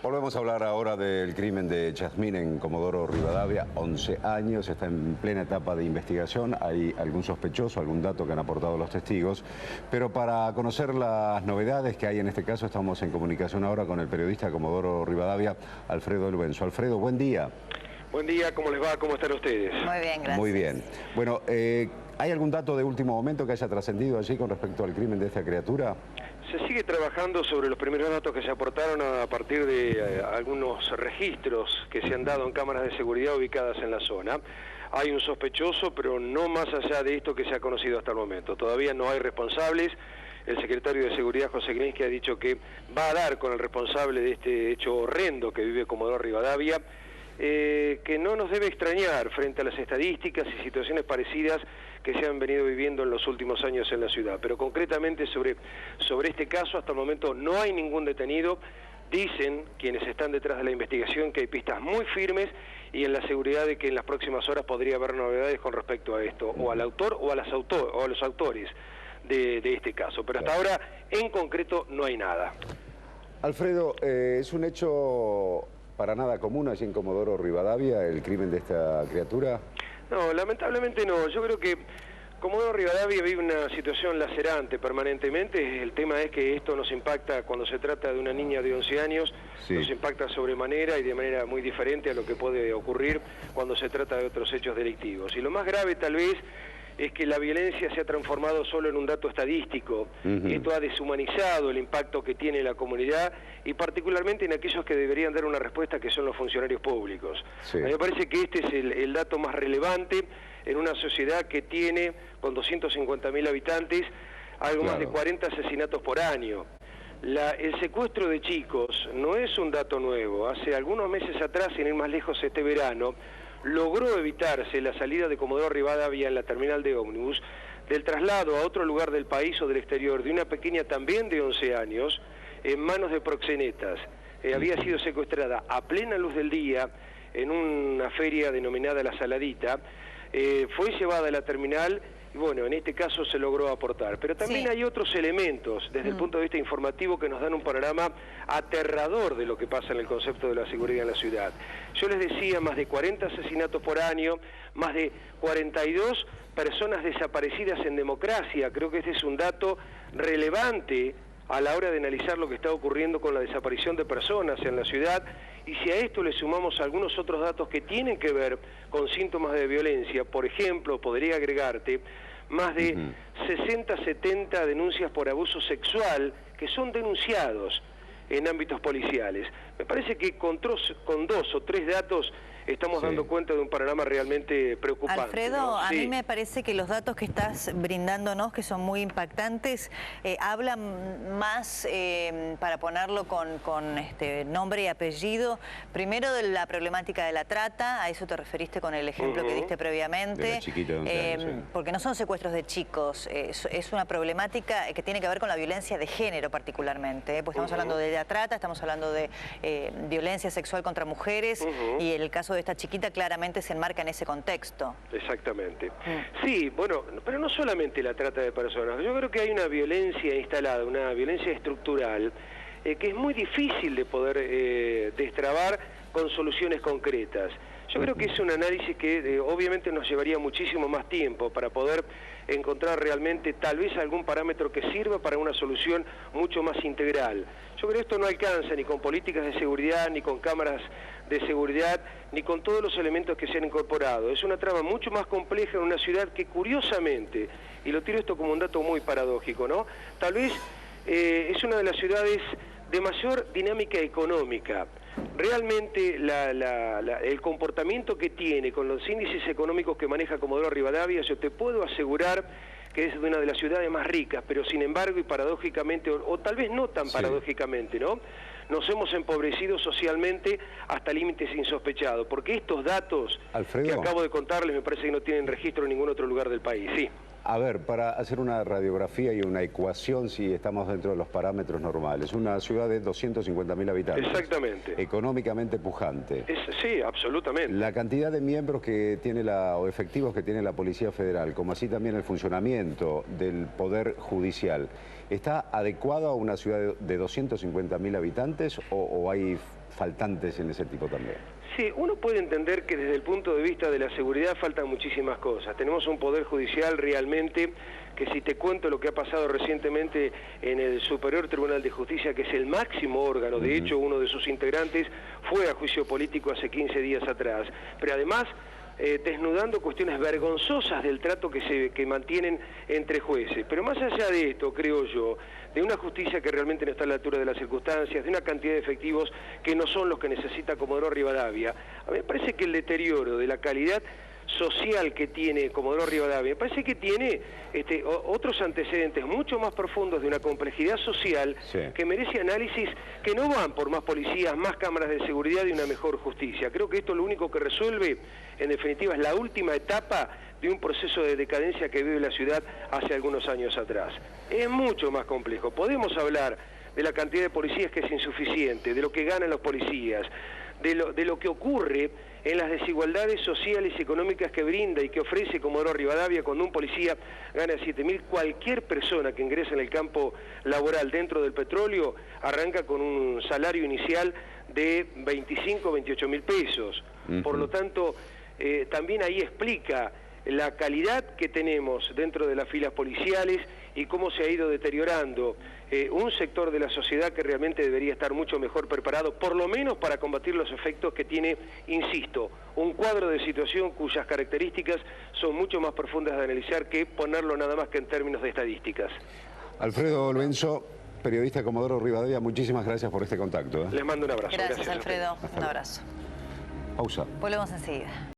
Volvemos a hablar ahora del crimen de Yasmín en Comodoro Rivadavia. 11 años, está en plena etapa de investigación. Hay algún sospechoso, algún dato que han aportado los testigos. Pero para conocer las novedades que hay en este caso, estamos en comunicación ahora con el periodista de Comodoro Rivadavia, Alfredo Lubenzo. Alfredo, buen día. Buen día, ¿cómo les va? ¿Cómo están ustedes? Muy bien, gracias. Muy bien. Bueno, ¿hay algún dato de último momento que haya trascendido allí con respecto al crimen de esta criatura? Se sigue trabajando sobre los primeros datos que se aportaron a partir de algunos registros que se han dado en cámaras de seguridad ubicadas en la zona. Hay un sospechoso, pero no más allá de esto que se ha conocido hasta el momento. Todavía no hay responsables. El secretario de Seguridad, José Glinsky, ha dicho que va a dar con el responsable de este hecho horrendo que vive Comodoro Rivadavia, que no nos debe extrañar frente a las estadísticas y situaciones parecidas que se han venido viviendo en los últimos años en la ciudad. Pero concretamente sobre este caso, hasta el momento no hay ningún detenido. Dicen quienes están detrás de la investigación que hay pistas muy firmes y en la seguridad de que en las próximas horas podría haber novedades con respecto a esto, o al autor o a los autores de este caso. Pero hasta ahora, en concreto, no hay nada. Alfredo, es un hecho para nada común allí en Comodoro Rivadavia, el crimen de esta criatura. No, lamentablemente no. Yo creo que Comodoro Rivadavia vive una situación lacerante permanentemente. El tema es que esto nos impacta cuando se trata de una niña de 11 años, sí. Nos impacta sobremanera y de manera muy diferente a lo que puede ocurrir cuando se trata de otros hechos delictivos. Y lo más grave tal vez es que la violencia se ha transformado solo en un dato estadístico. Esto ha deshumanizado el impacto que tiene la comunidad y particularmente en aquellos que deberían dar una respuesta, que son los funcionarios públicos. Sí. A mí me parece que este es el dato más relevante en una sociedad que tiene, con 250.000 habitantes, algo más de 40 asesinatos por año. El secuestro de chicos no es un dato nuevo. Hace algunos meses atrás, sin ir más lejos, este verano, logró evitarse la salida de Comodoro Rivadavia en la terminal de ómnibus del traslado a otro lugar del país o del exterior de una pequeña también de 11 años en manos de proxenetas. Había sido secuestrada a plena luz del día en una feria denominada La Saladita, fue llevada a la terminal y bueno, en este caso se logró aportar. Pero también hay otros elementos desde el punto de vista informativo que nos dan un panorama aterrador de lo que pasa en el concepto de la seguridad en la ciudad. Yo les decía, más de 40 asesinatos por año, más de 42 personas desaparecidas en democracia. Creo que este es un dato relevante a la hora de analizar lo que está ocurriendo con la desaparición de personas en la ciudad, y si a esto le sumamos algunos otros datos que tienen que ver con síntomas de violencia, por ejemplo, podría agregarte más de 60, 70 denuncias por abuso sexual que son denunciados en ámbitos policiales. Me parece que con 2 o 3 datos estamos dando cuenta de un panorama realmente preocupante. Alfredo, ¿no? a mí me parece que los datos que estás brindándonos, que son muy impactantes, hablan más, para ponerlo con nombre y apellido, primero de la problemática de la trata, a eso te referiste con el ejemplo que diste previamente, de la chiquita de 11 años, porque no son secuestros de chicos, es una problemática que tiene que ver con la violencia de género particularmente, pues estamos hablando de la trata, estamos hablando de violencia sexual contra mujeres, y el caso de esta chiquita claramente se enmarca en ese contexto. Exactamente. Sí, bueno, pero no solamente la trata de personas. Yo creo que hay una violencia instalada, una violencia estructural, que es muy difícil de poder destrabar con soluciones concretas. Yo creo que es un análisis que obviamente nos llevaría muchísimo más tiempo para poder encontrar realmente tal vez algún parámetro que sirva para una solución mucho más integral. Yo creo que esto no alcanza ni con políticas de seguridad, ni con cámaras de seguridad, ni con todos los elementos que se han incorporado. Es una trama mucho más compleja en una ciudad que curiosamente, y lo tiro esto como un dato muy paradójico, ¿no? Tal vez es una de las ciudades de mayor dinámica económica. Realmente el comportamiento que tiene con los índices económicos que maneja Comodoro Rivadavia, yo te puedo asegurar que es una de las ciudades más ricas, pero sin embargo y paradójicamente, o tal vez no tan paradójicamente, ¿no? Nos hemos empobrecido socialmente hasta límites insospechados, porque estos datos que acabo de contarles me parece que no tienen registro en ningún otro lugar del país. Sí. A ver, para hacer una radiografía y una ecuación, si estamos dentro de los parámetros normales, una ciudad de 250.000 habitantes. Exactamente. Económicamente pujante. Sí, absolutamente. La cantidad de miembros que tiene o efectivos que tiene la Policía Federal, como así también el funcionamiento del Poder Judicial, ¿está adecuado a una ciudad de 250.000 habitantes o hay faltantes en ese tipo también? Sí, uno puede entender que desde el punto de vista de la seguridad faltan muchísimas cosas. Tenemos un Poder Judicial realmente que, si te cuento lo que ha pasado recientemente en el Superior Tribunal de Justicia, que es el máximo órgano, de hecho uno de sus integrantes fue a juicio político hace 15 días atrás, pero además desnudando cuestiones vergonzosas del trato que mantienen entre jueces. Pero más allá de esto, creo yo, de una justicia que realmente no está a la altura de las circunstancias, de una cantidad de efectivos que no son los que necesita Comodoro Rivadavia, a mí me parece que el deterioro de la calidad social que tiene Comodoro Rivadavia, me parece que tiene otros antecedentes mucho más profundos de una complejidad social que merece análisis que no van por más policías, más cámaras de seguridad y una mejor justicia. Creo que esto lo único que resuelve, en definitiva, es la última etapa de un proceso de decadencia que vive la ciudad hace algunos años atrás. Es mucho más complejo. Podemos hablar de la cantidad de policías que es insuficiente, de lo que ganan los policías, de lo que ocurre en las desigualdades sociales y económicas que brinda y que ofrece Comodoro Rivadavia cuando un policía gana 7.000. Cualquier persona que ingresa en el campo laboral dentro del petróleo arranca con un salario inicial de 25 o 28.000 pesos. Por lo tanto, también ahí explica la calidad que tenemos dentro de las filas policiales y cómo se ha ido deteriorando un sector de la sociedad que realmente debería estar mucho mejor preparado, por lo menos para combatir los efectos que tiene, insisto, un cuadro de situación cuyas características son mucho más profundas de analizar que ponerlo nada más que en términos de estadísticas. Alfredo Lorenzo, periodista de Comodoro Rivadavia, muchísimas gracias por este contacto. Les mando un abrazo. Gracias Alfredo, un abrazo. Pausa. Volvemos enseguida.